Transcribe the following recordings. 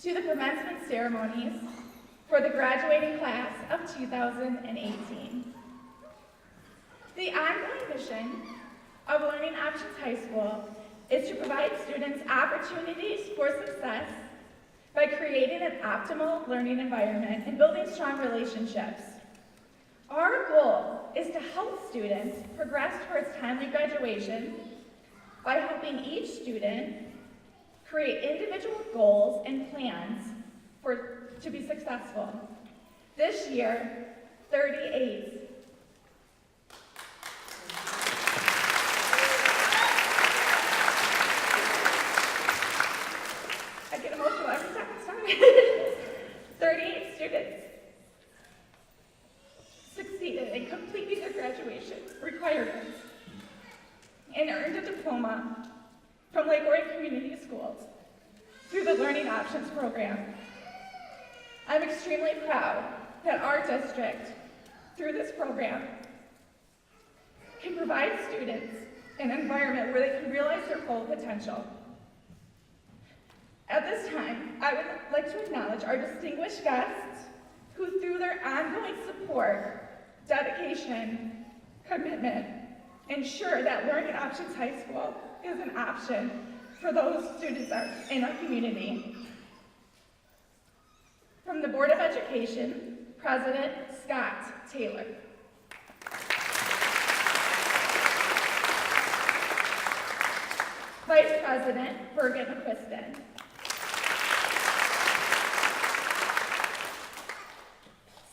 to the commencement ceremonies for the graduating class of 2018. The ongoing mission of Learning Options High School is to provide students opportunities for success by creating an optimal learning environment and building strong relationships. Our goal is to help students progress towards timely graduation by helping each student create individual goals and plans to be successful. This year, 38. I get emotional every time I start. 38 students succeeded in completing their graduation requirements and earned a diploma from Lake Orion Community Schools through the Learning Options program. I'm extremely proud that our district, through this program, can provide students an environment where they can realize their full potential. At this time, I would like to acknowledge our distinguished guests who, through their ongoing support, dedication, commitment, ensure that Learning Options High School is an option for those students in our community. From the Board of Education, President Scott Taylor. Vice President Birgit McQuiston.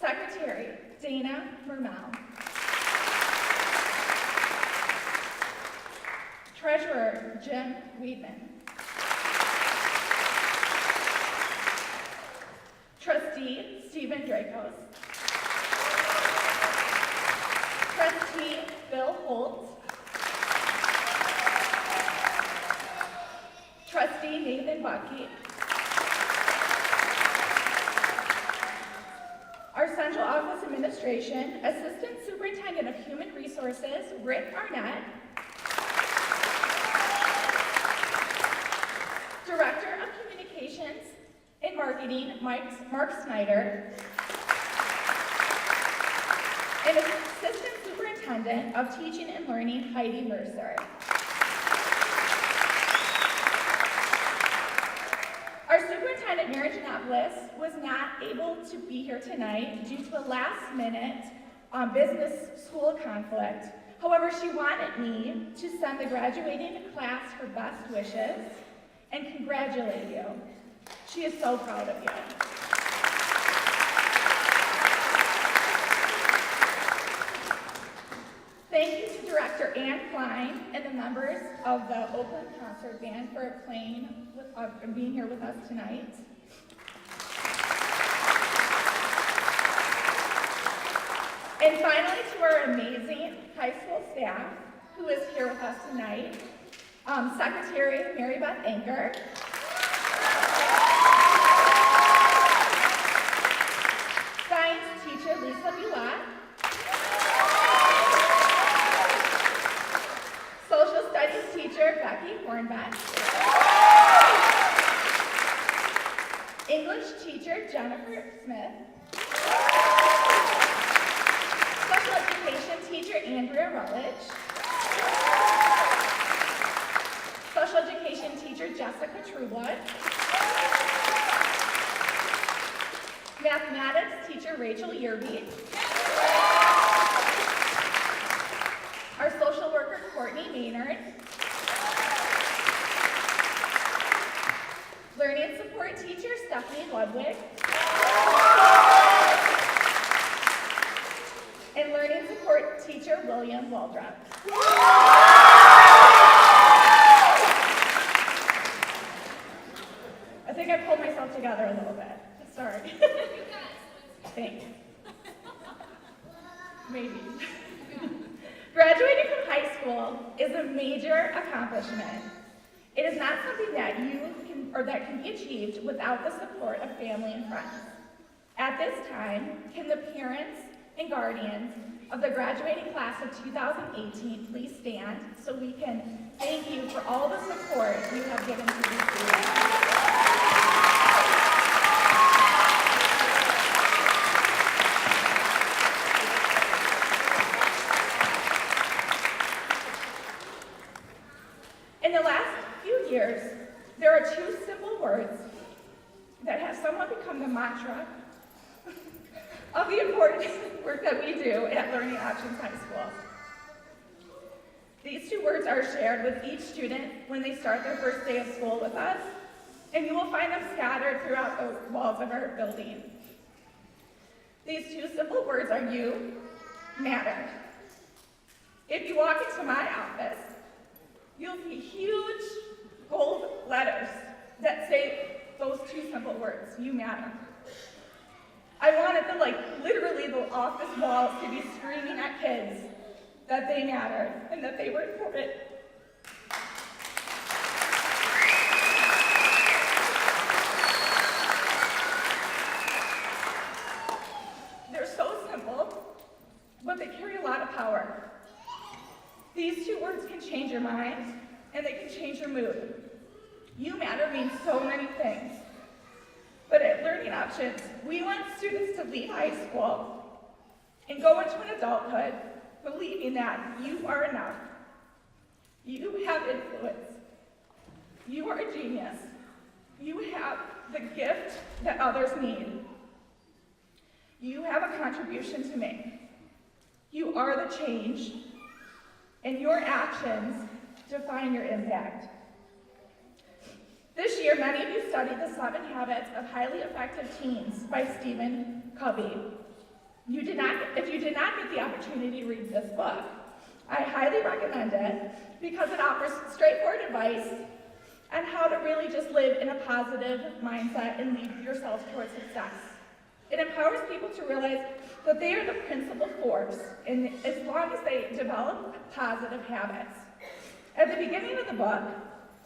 Secretary Dana Mermel. Treasurer Jim Weedman. Trustee Stephen Dracos. Trustee Bill Holt. Trustee Nathan Bucky. Our Central Office Administration, Assistant Superintendent of Human Resources, Rick Arnett. Director of Communications and Marketing, Mark Snyder. And Assistant Superintendent of Teaching and Learning, Heidi Mercer. Our Superintendent, Mary Janopoulos, was not able to be here tonight due to a last-minute business school conflict. However, she wanted me to send the graduating class her best wishes and congratulate you. She is so proud of you. Thank you to Director Ann Klein and the members of the Oakland Concert Band for being here with us tonight. And finally, to our amazing high school staff who is here with us tonight, Secretary Mary Beth Anker, Science teacher Lisa Billat, Social Studies teacher Becky Hornbeck, English teacher Jennifer Smith, Special Education teacher Andrea Rutledge, Special Education teacher Jessica Trueblood, Mathematics teacher Rachel Yerby, our social worker Courtney Maynard, Learning Support teacher Stephanie Ludwig, and Learning Support teacher William Waldrop. I think I pulled myself together a little bit. Sorry. Thanks. Maybe. Graduating from high school is a major accomplishment. It is not something that can be achieved without the support of family and friends. At this time, can the parents and guardians of the graduating class of 2018 please stand so we can thank you for all the support you have given to these students. In the last few years, there are two simple words that have somewhat become the mantra of the important work that we do at Learning Options High School. These two words are shared with each student when they start their first day of school with us, and you will find them scattered throughout the walls of our building. These two simple words are you matter. If you walk into my office, you'll see huge gold letters that say those two simple words, you matter. I wanted literally the office walls to be screaming at kids that they mattered and that they were important. They're so simple, but they carry a lot of power. These two words can change your mind, and they can change your mood. You matter means so many things. But at Learning Options, we want students to leave high school and go into an adulthood believing that you are enough. You have influence. You are a genius. You have the gift that others need. You have a contribution to make. You are the change, and your actions define your impact. This year, many of you studied The 7 Habits of Highly Effective Teens by Stephen Covey. If you did not get the opportunity to read this book, I highly recommend it because it offers straightforward advice on how to really just live in a positive mindset and lead yourself towards success. It empowers people to realize that they are the principal force as long as they develop positive habits. At the beginning of the book,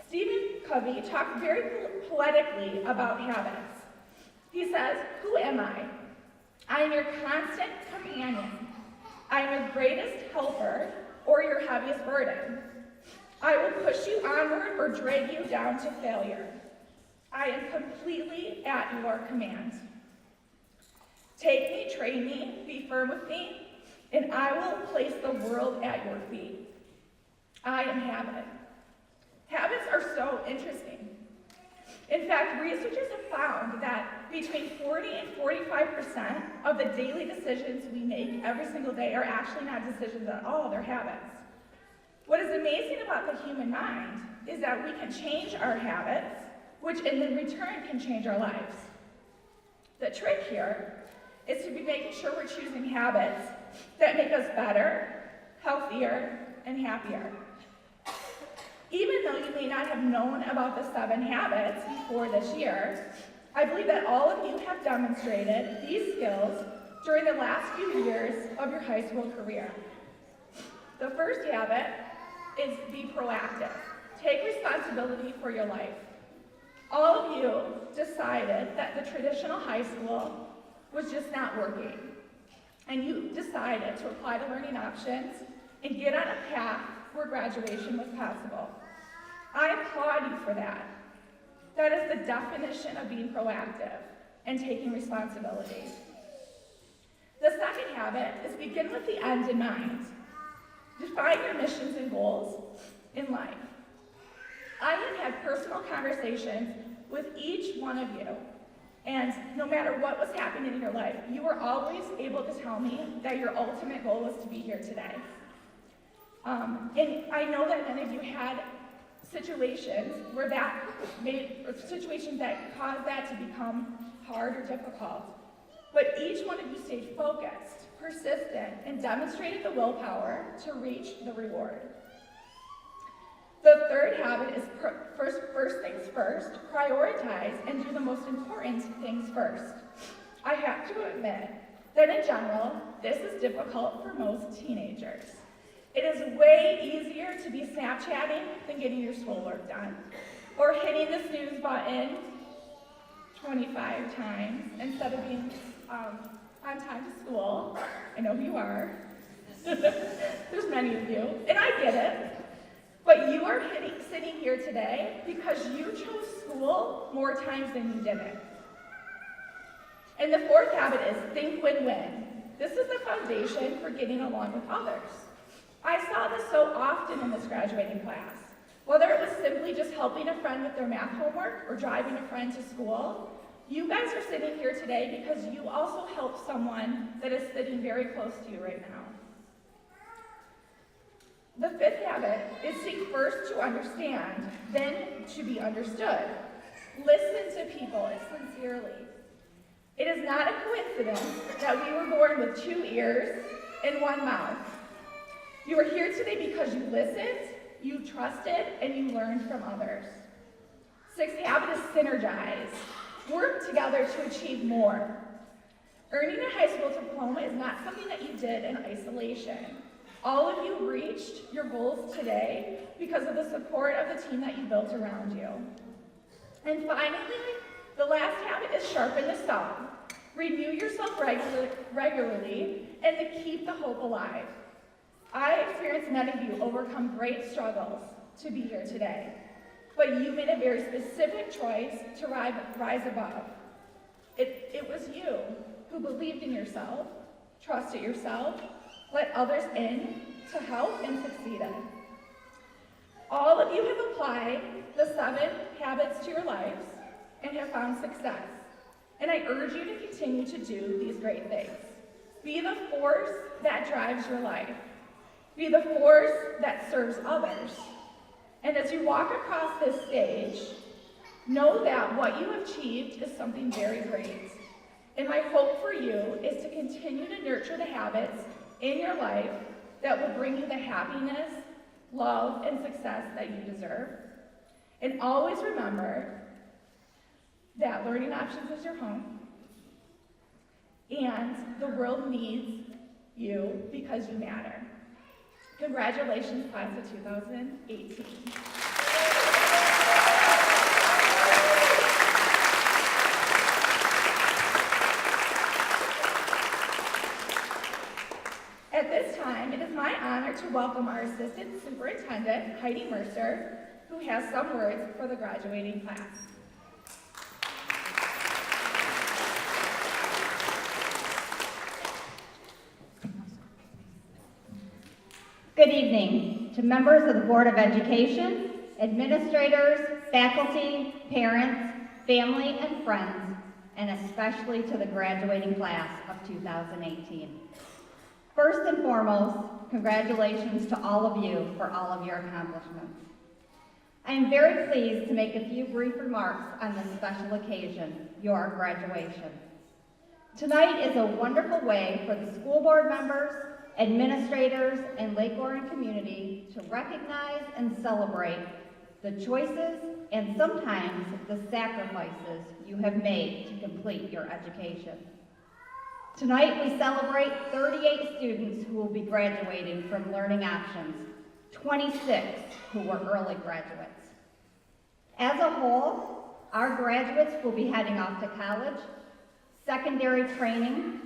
Stephen Covey talked very poetically about habits. He says, "Who am I? I am your constant companion. I am your greatest helper or your heaviest burden. I will push you onward or drag you down to failure. I am completely at your command. Take me, train me, be firm with me, and I will place the world at your feet. I am habit." Habits are so interesting. In fact, researchers have found that between 40 and 45% of the daily decisions we make every single day are actually not decisions at all, they're habits. What is amazing about the human mind is that we can change our habits, which in return can change our lives. The trick here is to be making sure we're choosing habits that make us better, healthier, and happier. Even though you may not have known about the 7 habits before this year, I believe that all of you have demonstrated these skills during the last few years of your high school career. The first habit is be proactive. Take responsibility for your life. All of you decided that the traditional high school was just not working, and you decided to apply to Learning Options and get on a path where graduation was possible. I applaud you for that. That is the definition of being proactive and taking responsibility. The second habit is begin with the end in mind. Define your missions and goals in life. I have had personal conversations with each one of you, and no matter what was happening in your life, you were always able to tell me that your ultimate goal was to be here today. And I know that many of you had situations situations that caused that to become hard or difficult. But each one of you stayed focused, persistent, and demonstrated the willpower to reach the reward. The third habit is first things first, prioritize, and do the most important things first. I have to admit that in general, this is difficult for most teenagers. It is way easier to be Snapchatting than getting your schoolwork done, or hitting the snooze button 25 times instead of being on time to school. I know who you are. There's many of you, and I get it. But you are sitting here today because you chose school more times than you didn't. And the fourth habit is think win-win. This is the foundation for getting along with others. I saw this so often in this graduating class. Whether it was simply just helping a friend with their math homework or driving a friend to school, you guys are sitting here today because you also helped someone that is sitting very close to you right now. The fifth habit is seek first to understand, then to be understood. Listen to people sincerely. It is not a coincidence that we were born with 2 ears and 1 mouth. You are here today because you listened, you trusted, and you learned from others. Sixth habit is synergize. Work together to achieve more. Earning a high school diploma is not something that you did in isolation. All of you reached your goals today because of the support of the team that you built around you. And finally, the last habit is sharpen the saw. Renew yourself regularly and to keep the hope alive. I experienced many of you overcome great struggles to be here today, but you made a very specific choice to rise above. It was you who believed in yourself, trusted yourself, let others in to help and succeeded. All of you have applied the 7 habits to your lives and have found success. And I urge you to continue to do these great things. Be the force that drives your life. Be the force that serves others. And as you walk across this stage, know that what you have achieved is something very great. And my hope for you is to continue to nurture the habits in your life that will bring you the happiness, love, and success that you deserve. And always remember that Learning Options is your home, and the world needs you because you matter. Congratulations, class of 2018. At this time, it is my honor to welcome our Assistant Superintendent, Heidi Mercer, who has some words for the graduating class. Good evening to members of the Board of Education, administrators, faculty, parents, family, and friends, and especially to the graduating class of 2018. First and foremost, congratulations to all of you for all of your accomplishments. I am very pleased to make a few brief remarks on this special occasion, your graduation. Tonight is a wonderful way for the school board members, administrators, and Lake Orion community to recognize and celebrate the choices and sometimes the sacrifices you have made to complete your education. Tonight we celebrate 38 students who will be graduating from Learning Options, 26 who were early graduates. As a whole, our graduates will be heading off to college, secondary training,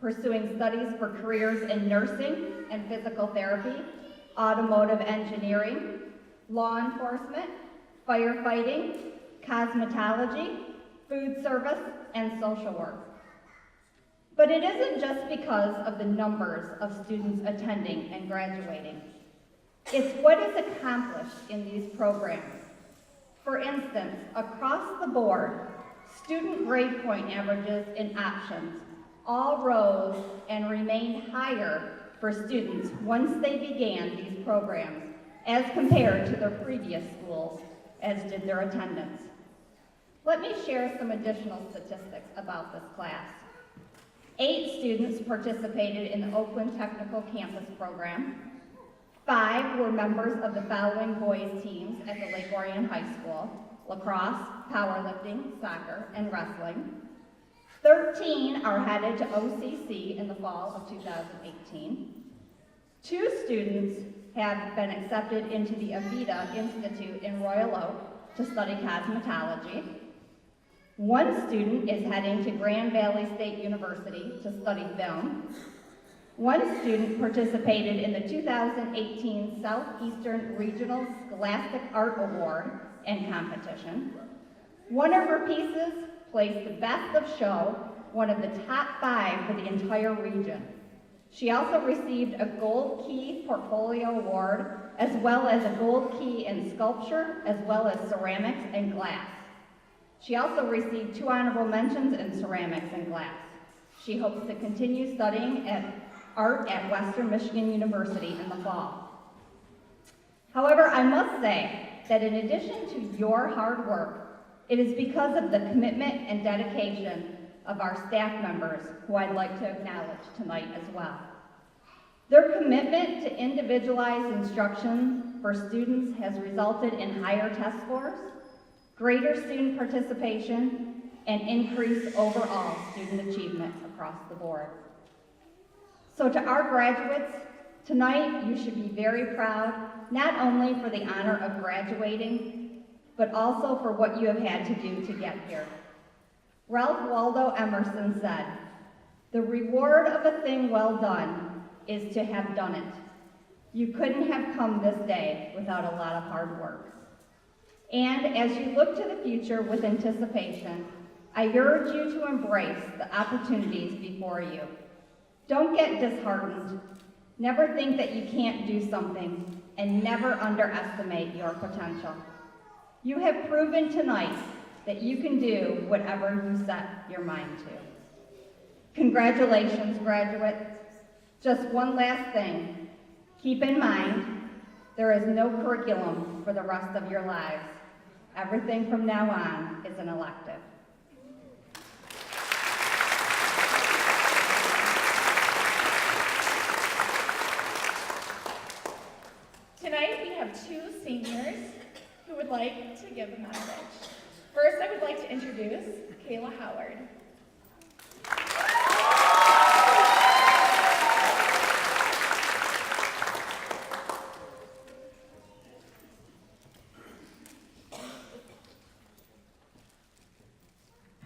pursuing studies for careers in nursing and physical therapy, automotive engineering, law enforcement, firefighting, cosmetology, food service, and social work. But it isn't just because of the numbers of students attending and graduating. It's what is accomplished in these programs. For instance, across the board, student grade point averages in options all rose and remained higher for students once they began these programs as compared to their previous schools, as did their attendance. Let me share some additional statistics about this class. 8 students participated in the Oakland Technical Campus program. 5 were members of the following boys teams at the Lake Orion High School: lacrosse, powerlifting, soccer, and wrestling. 13 are headed to OCC in the fall of 2018. 2 students have been accepted into the Avita Institute in Royal Oak to study cosmetology. 1 student is heading to Grand Valley State University to study film. 1 student participated in the 2018 Southeastern Regional Scholastic Art Award and competition. 1 of her pieces placed the best of show, one of the top 5 for the entire region. She also received a Gold Key Portfolio Award, as well as a Gold Key in Sculpture, as well as Ceramics and Glass. She also received 2 honorable mentions in Ceramics and Glass. She hopes to continue studying art at Western Michigan University in the fall. However, I must say that in addition to your hard work, it is because of the commitment and dedication of our staff members who I'd like to acknowledge tonight as well. Their commitment to individualized instruction for students has resulted in higher test scores, greater student participation, and increased overall student achievement across the board. So to our graduates, tonight you should be very proud, not only for the honor of graduating, but also for what you have had to do to get here. Ralph Waldo Emerson said, "The reward of a thing well done is to have done it." You couldn't have come this day without a lot of hard work. And as you look to the future with anticipation, I urge you to embrace the opportunities before you. Don't get disheartened. Never think that you can't do something, and never underestimate your potential. You have proven tonight that you can do whatever you set your mind to. Congratulations, graduates. Just one last thing. Keep in mind, there is no curriculum for the rest of your lives. Everything from now on is an elective. Tonight we have 2 seniors who would like to give a message. First, I would like to introduce Kayla Howard.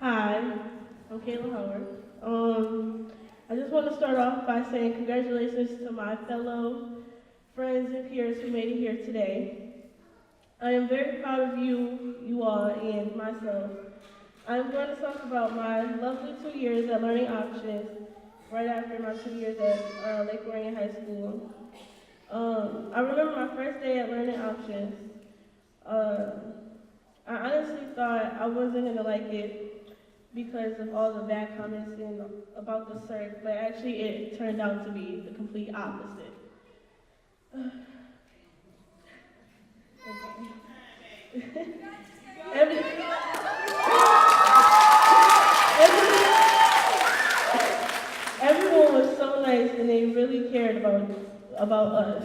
Hi, I'm Kayla Howard. I just want to start off by saying congratulations to my fellow friends and peers who made it here today. I am very proud of you all, and myself. I'm going to talk about my lovely 2 years at Learning Options, right after my 2 years at Lake Orion High School. I remember my first day at Learning Options. I honestly thought I wasn't going to like it because of all the bad comments about the CERC, but actually it turned out to be the complete opposite. Okay. Everyone was so nice, and they really cared about us.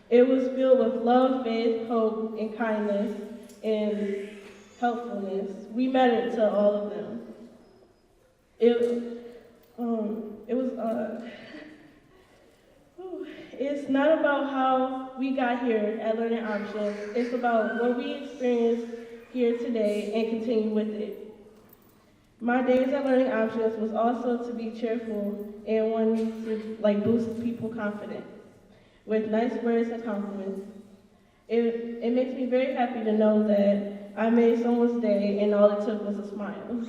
It was filled with love, faith, hope, and kindness, and helpfulness. We mattered to all of them. It's not about how we got here at Learning Options. It's about what we experienced here today and continue with it. My days at Learning Options was also to be cheerful and wanting to boost people's confidence with nice words and compliments. It makes me very happy to know that I made someone's day and all it took was a smile.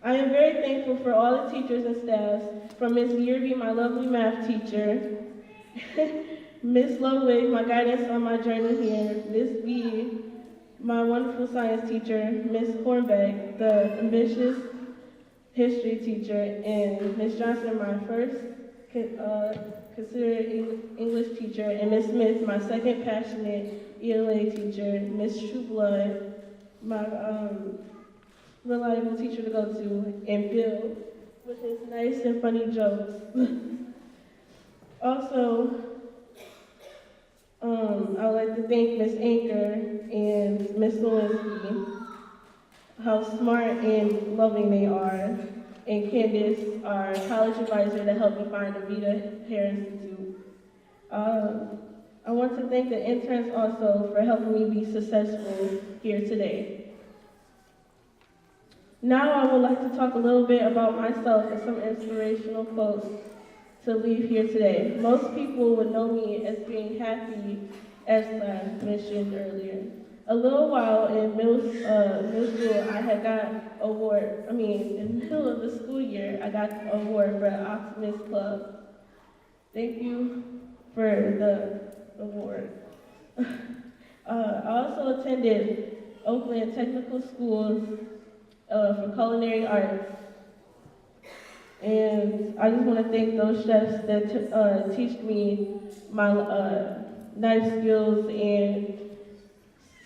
I am very thankful for all the teachers and staffs, from Ms. Yearby, my lovely math teacher, Ms. Ludwig, my guidance on my journey here, Ms. B, my wonderful science teacher, Ms. Hornbeck, the ambitious history teacher, and Ms. Johnson, my first considered English teacher, and Ms. Smith, my second passionate ELA teacher, Ms. Trueblood, my reliable teacher to go to, and Bill, with his nice and funny jokes. Also, I would like to thank Ms. Anchor and Ms. Lewinsky, how smart and loving they are, and Candace, our college advisor, that helped me find the Vita Hair Institute. I want to thank the interns also for helping me be successful here today. Now I would like to talk a little bit about myself and some inspirational quotes to leave here today. Most people would know me as being happy, as I mentioned earlier. A little while in middle school, I had got award. In the middle of the school year, I got an award for the Optimist Club. Thank you for the award. I also attended Oakland Technical School for Culinary Arts. And I just want to thank those chefs that teach me my knife skills and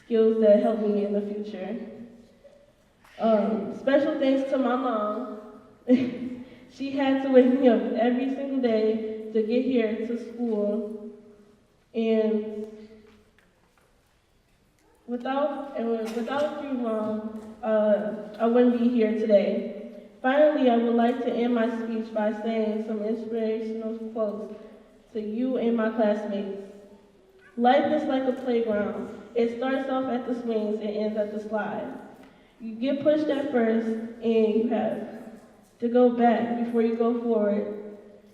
skills that help me in the future. Special thanks to my mom. She had to wake me up every single day to get here to school. And without you, Mom, I wouldn't be here today. Finally, I would like to end my speech by saying some inspirational quotes to you and my classmates. Life is like a playground. It starts off at the swings and ends at the slide. You get pushed at first, and you have to go back before you go forward,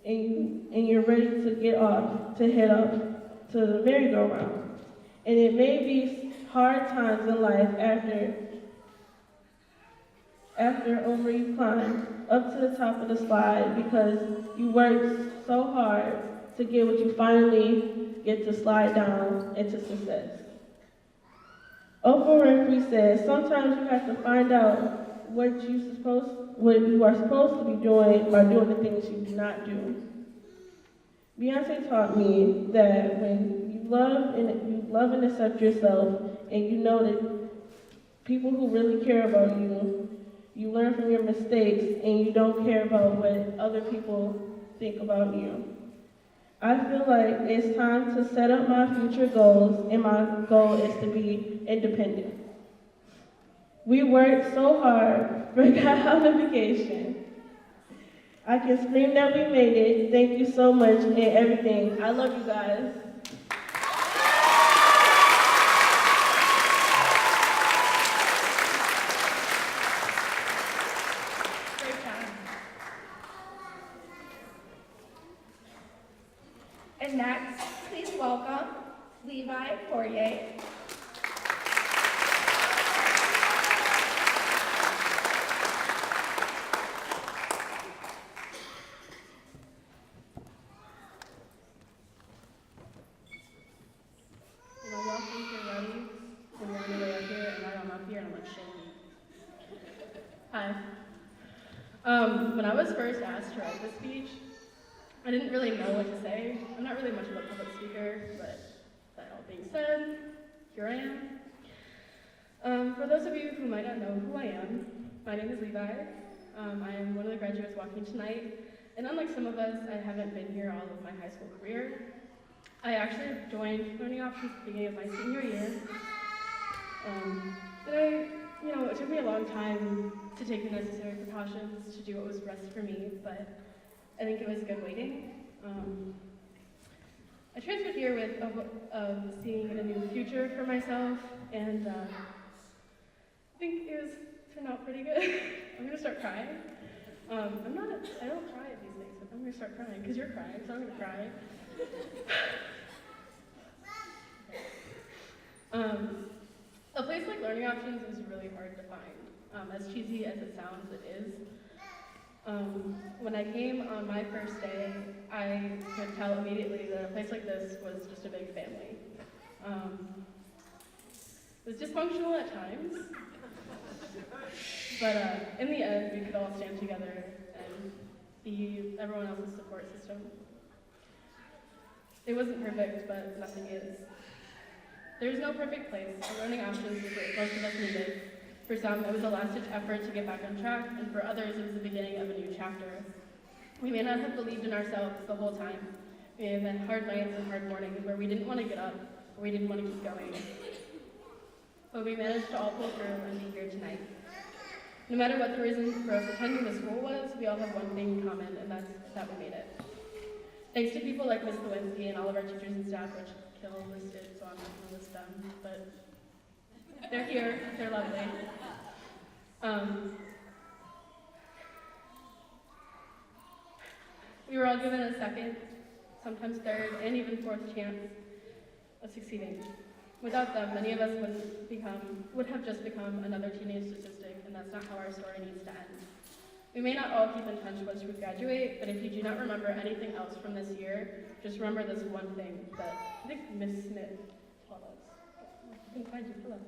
and you're ready to get off, to head up to the merry-go-round. And it may be hard times in life after over you climb up to the top of the slide because you worked so hard to get what you finally get to slide down into success. Oprah Winfrey says, sometimes you have to find out what you are supposed to be doing by doing the things you do not do. Beyonce taught me that when you love and accept yourself, and you know that people who really care about you, you learn from your mistakes, and you don't care about what other people think about you. I feel like it's time to set up my future goals, and my goal is to be independent. We worked so hard, forgot how to vacation. I can scream that we made it. Thank you so much and everything. I love you guys. Great job. And next, please welcome Levi Poirier. Y'all think you're ready? And you're on your way up here, and I'm up here, and I'm like shaking. Hi. When I was first asked to write this speech, I didn't really know what to say. I'm not really much of a public speaker, but that all being said, here I am. For those of you who might not know who I am, my name is Levi. I am one of the graduates walking tonight, and unlike some of us, I haven't been here all of my high school career. I actually joined Learning Options at the beginning of my senior year. It took me a long time to take the necessary precautions to do what was best for me, but I think it was good waiting. I transferred here with seeing a new future for myself, and I think it turned out pretty good. I'm gonna start crying. I don't cry at these things, but I'm gonna start crying because you're crying, so I'm gonna cry. A place like Learning Options is really hard to find. As cheesy as it sounds, it is. When I came on my first day, I could tell immediately that a place like this was just a big family. It was dysfunctional at times, but in the end, we could all stand together and be everyone else's support system. It wasn't perfect, but nothing is. There's no perfect place. Learning Options is what most of us needed. For some, it was a last-ditch effort to get back on track, and for others, it was the beginning of a new chapter. We may not have believed in ourselves the whole time. We may have had hard nights and hard mornings where we didn't want to get up, or we didn't want to keep going. But we managed to all pull through and be here tonight. No matter what the reason for us attending the school was, we all have one thing in common, and that's that we made it. Thanks to people like Ms. Lewinsky and all of our teachers and staff, which Kill listed, so I'm not going to list them, but they're here, they're lovely. We were all given a second, sometimes third, and even fourth chance of succeeding. Without them, many of us would have just become another teenage statistic, and that's not how our story needs to end. We may not all keep in touch once we graduate, but if you do not remember anything else from this year, just remember this one thing that I think Miss Smith taught us. I can find you, hello.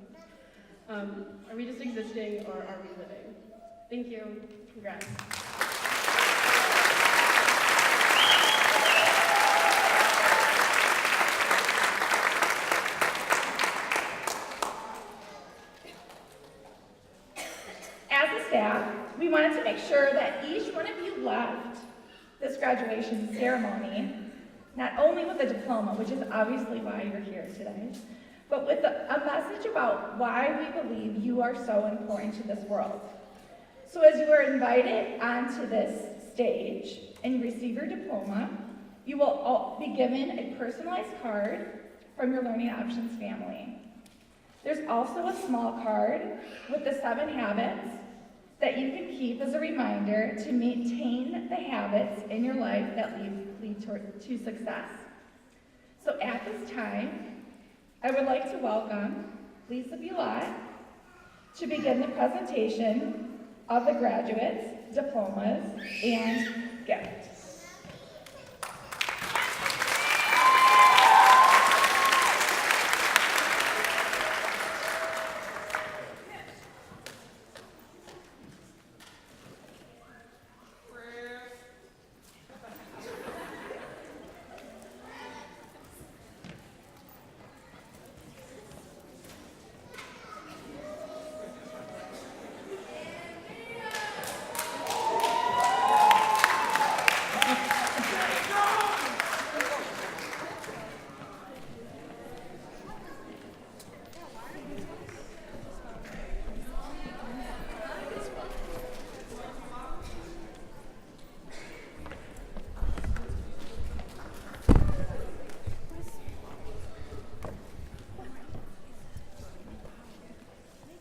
Are we just existing or are we living? Thank you. Congrats. As a staff, we wanted to make sure that each one of you left this graduation ceremony, not only with a diploma, which is obviously why you're here today, but with a message about why we believe you are so important to this world. So as you are invited onto this stage and you receive your diploma, you will all be given a personalized card from your Learning Options family. There's also a small card with the 7 habits that you can keep as a reminder to maintain the habits in your life that lead to success. So at this time, I would like to welcome Lisa Bulott to begin the presentation of the graduates, diplomas, and gifts.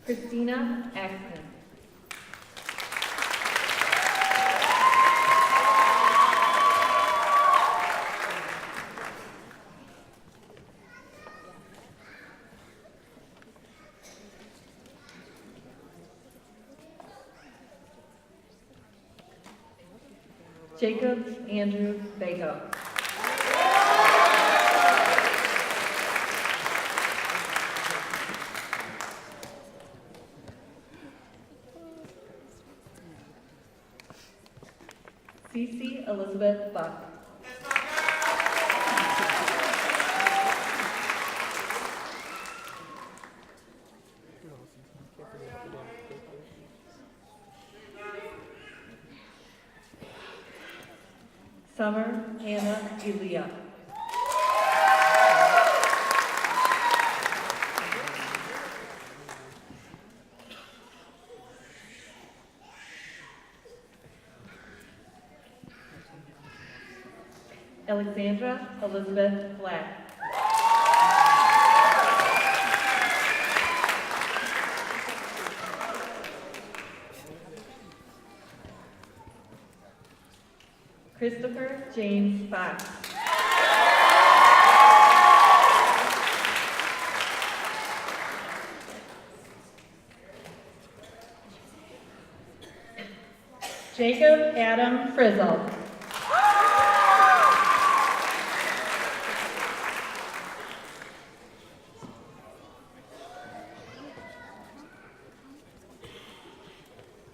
Christina Axman. Jacob Andrew Bago. Cece Elizabeth Buck. Summer Hannah Elia. Alexandra Elizabeth Black. Christopher James Fox. Jacob Adam Frizzle.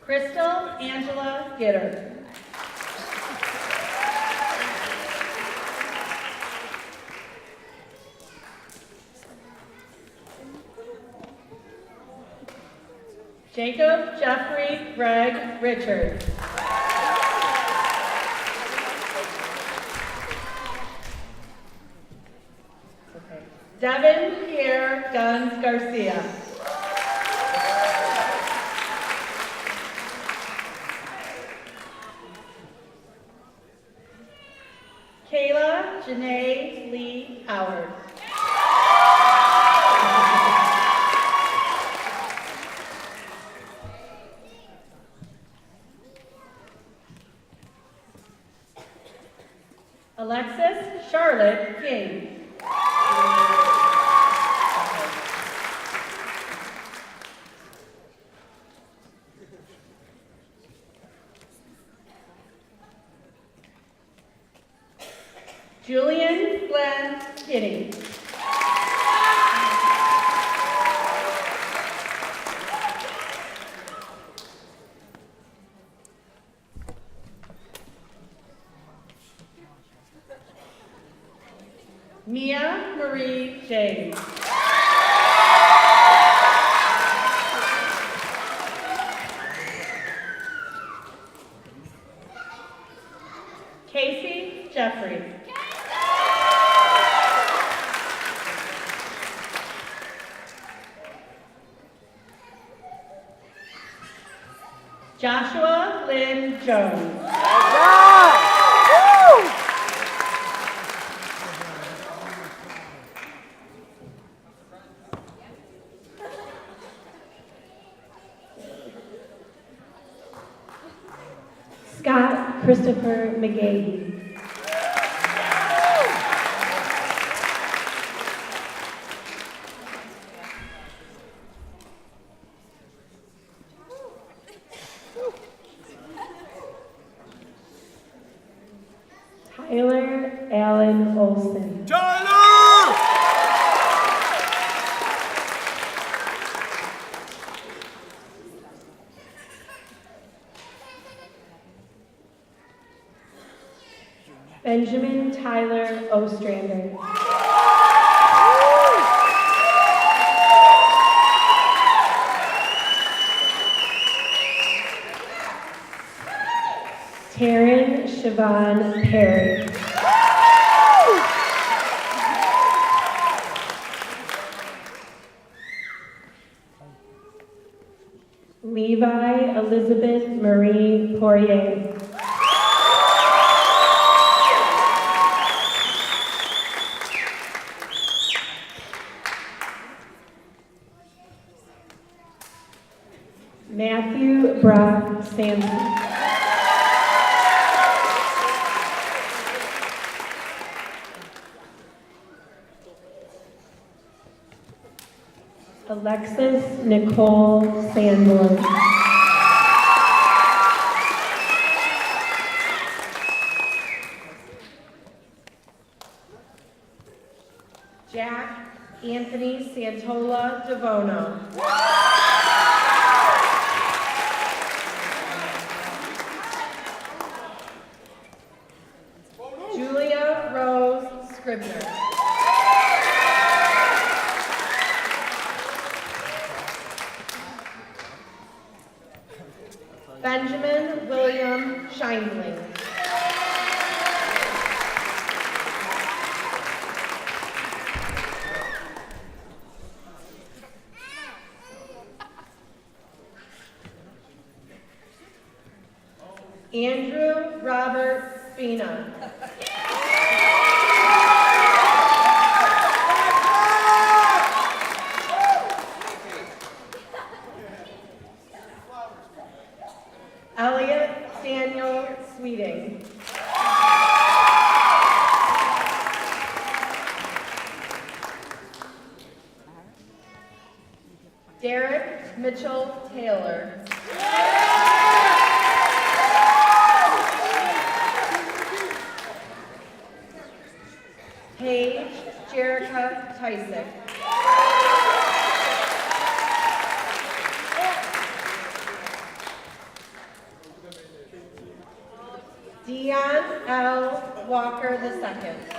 Crystal Angela Gitter. Jacob Jeffrey Greg Richards. Devin Pierre Guns Garcia. Kayla Janae Lee Howard. Alexis Charlotte King. Julian Glenn Kinney. Mia Marie James. Casey Jeffrey. Joshua Lynn Jones. Scott Christopher McGahee. Tyler Allen Olson. Benjamin Tyler Ostrander. Taryn Siobhan Perry. Levi Elizabeth Marie Poirier. Matthew Brock Sampson. Alexis Nicole Sanborn. Jack Anthony Santola Devono. Julia Rose Scribner. Benjamin William Scheindling. Andrew Robert Spina. Elliot Daniel Sweeting. Derek Mitchell Taylor. Paige Jerica Tysick. Dion L. Walker II.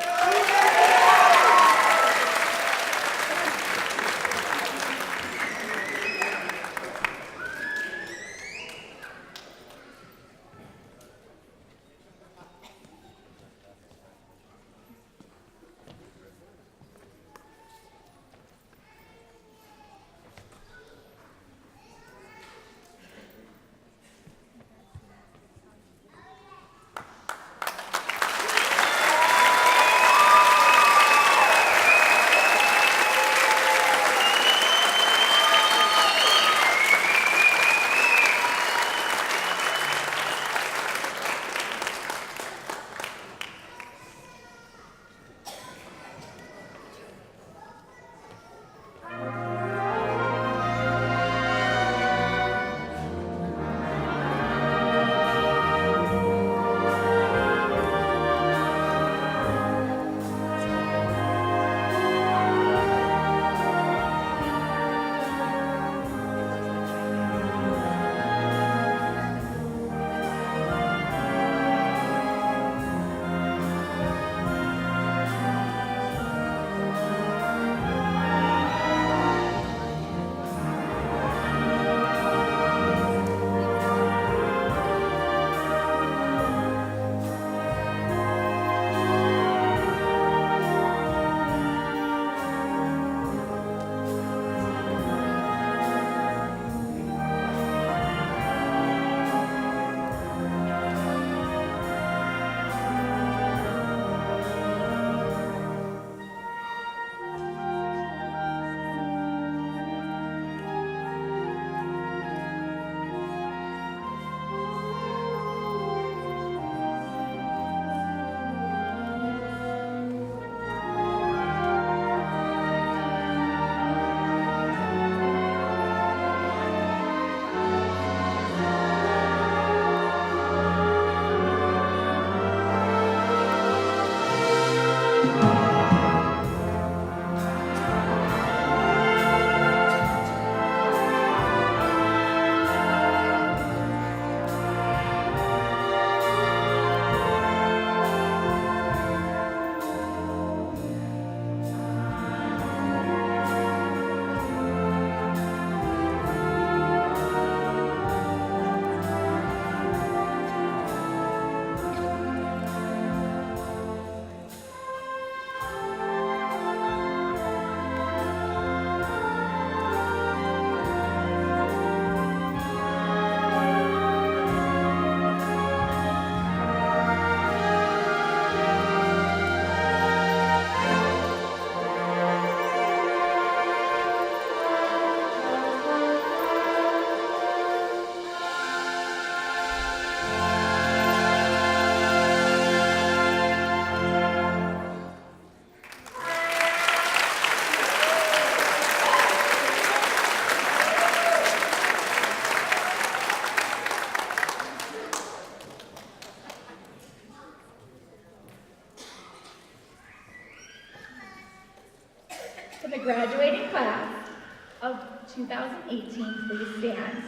2018, please stand.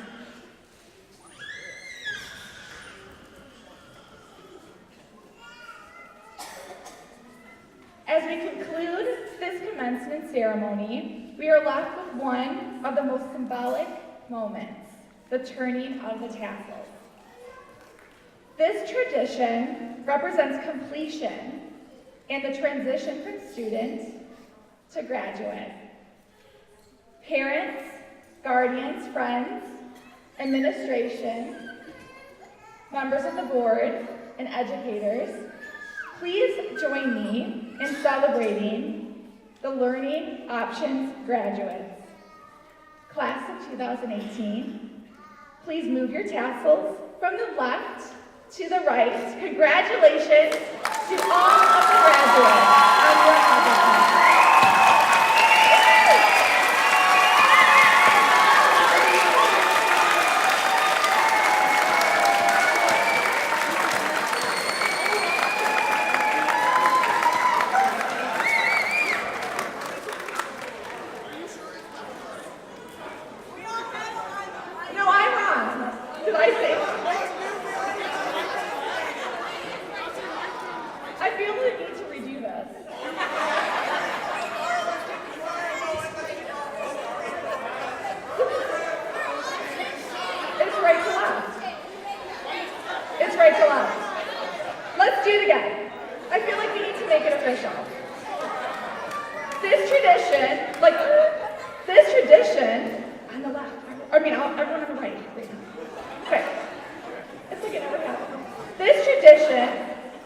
As we conclude this commencement ceremony, we are left with one of the most symbolic moments, the turning of the tassels. This tradition represents completion and the transition from student to graduate. Parents, guardians, friends, administration, members of the board, and educators, please join me in celebrating the Learning Options graduates. Class of 2018, please move your tassels from the left to the right. Congratulations to all of the graduates on your accomplishments. No, I'm wrong. Did I say? I feel the need to redo this. It's right to left. It's right to left. Let's do it again. I feel like we need to make it official. This tradition, on the left, everyone on the right. Okay. It's like it never happened. This tradition,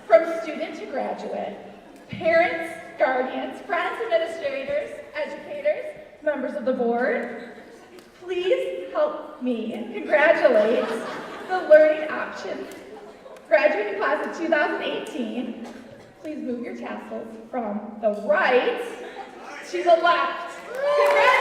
from student to graduate, parents, guardians, friends, administrators, educators, members of the board, please help me congratulate the Learning Options graduating class of 2018. Please move your tassels from the right to the left. Congratulations!